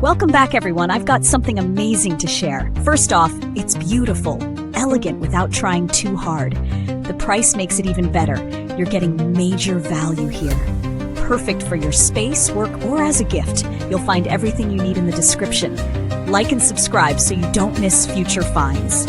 Welcome back, everyone. I've got something amazing to share. First off, it's beautiful, elegant without trying too hard. The price makes it even better. You're getting major value here. Perfect for your space, work, or as a gift. You'll find everything you need in the description. Like and subscribe so you don't miss future finds.